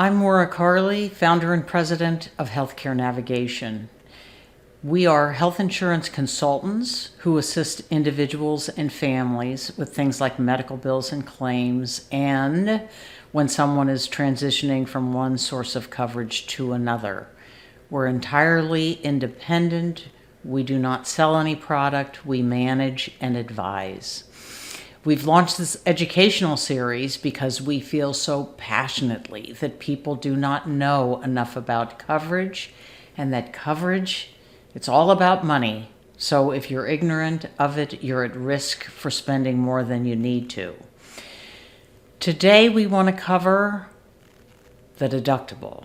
I'm Maura Carley, founder and president of Healthcare Navigation. We are health insurance consultants who assist individuals and families with things like medical bills and claims, and when someone is transitioning from one source of coverage to another. We're entirely independent. We do not sell any product. We manage and advise. We've launched this educational series because we feel so passionately that people do not know enough about coverage, and that coverage, it's all about money. So if you're ignorant of it, you're at risk for spending more than you need to. Today we want to cover the deductible.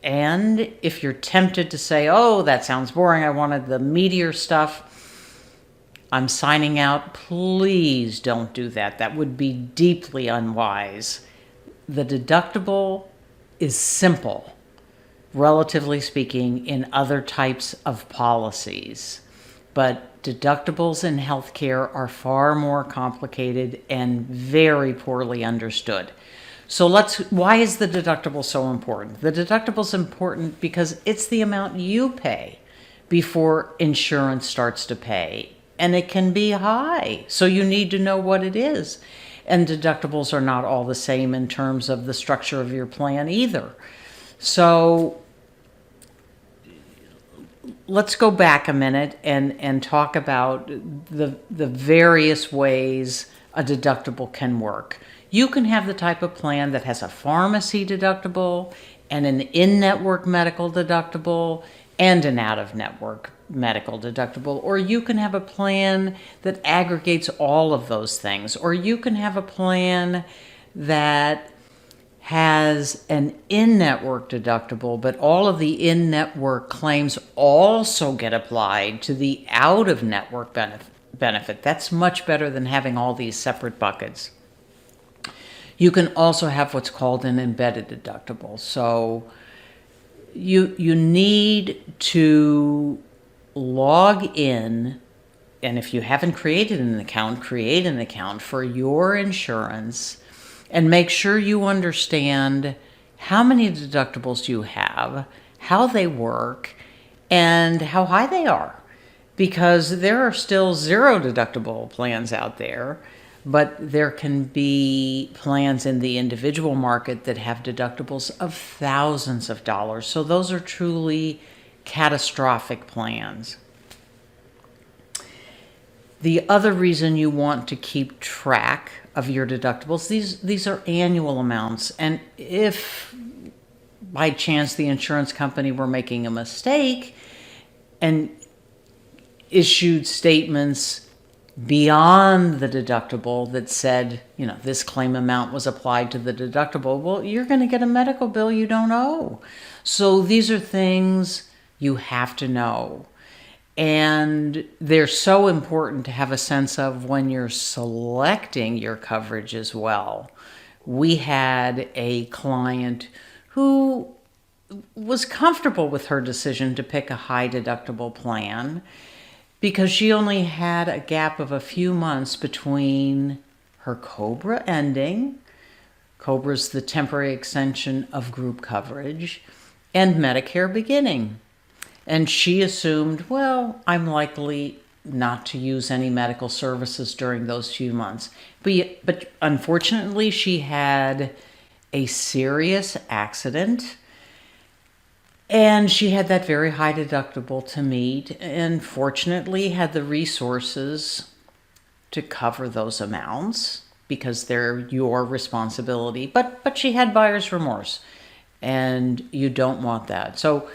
And if you're tempted to say, oh, that sounds boring, I wanted the meatier stuff, I'm signing out. Please don't do that. That would be deeply unwise. The deductible is simple, relatively speaking, in other types of policies. But deductibles in healthcare are far more complicated and very poorly understood. So why is the deductible so important? The deductible is important because it's the amount you pay before insurance starts to pay. And it can be high, so you need to know what it is. And deductibles are not all the same in terms of the structure of your plan either. So let's go back a minute and talk about the various ways a deductible can work. You can have the type of plan that has a pharmacy deductible and an in-network medical deductible and an out-of-network medical deductible, or you can have a plan that aggregates all of those things, or you can have a plan that has an in-network deductible, but all of the in-network claims also get applied to the out-of-network benefit. That's much better than having all these separate buckets. You can also have what's called an embedded deductible. So you need to log in, and if you haven't created an account, create an account for your insurance and make sure you understand how many deductibles you have, how they work, and how high they are. Because there are still zero deductible plans out there, but there can be plans in the individual market that have deductibles of thousands of dollars. So those are truly catastrophic plans. The other reason you want to keep track of your deductibles, these are annual amounts. And if by chance the insurance company were making a mistake and issued statements beyond the deductible that said, this claim amount was applied to the deductible, well, you're going to get a medical bill you don't owe. So these are things you have to know. And they're so important to have a sense of when you're selecting your coverage as well. We had a client who was comfortable with her decision to pick a high deductible plan because she only had a gap of a few months between her COBRA ending. COBRA's the temporary extension of group coverage, and Medicare beginning. And she assumed, well, I'm likely not to use any medical services during those few months. But unfortunately, she had a serious accident, and she had that very high deductible to meet, and fortunately had the resources to cover those amounts because they're your responsibility. But she had buyer's remorse, and you don't want that. So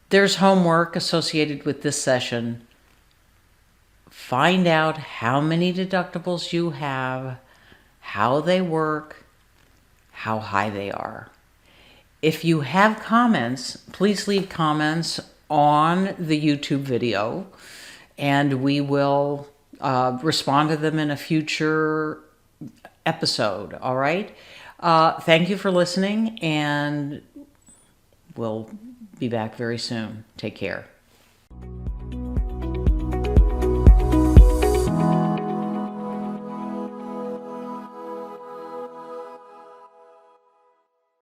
there's homework associated with this session. Find out how many deductibles you have, how they work, how high they are. If you have comments, please leave comments on the YouTube video, and we will respond to them in a future episode, all right? Thank you for listening, and we'll be back very soon. Take care.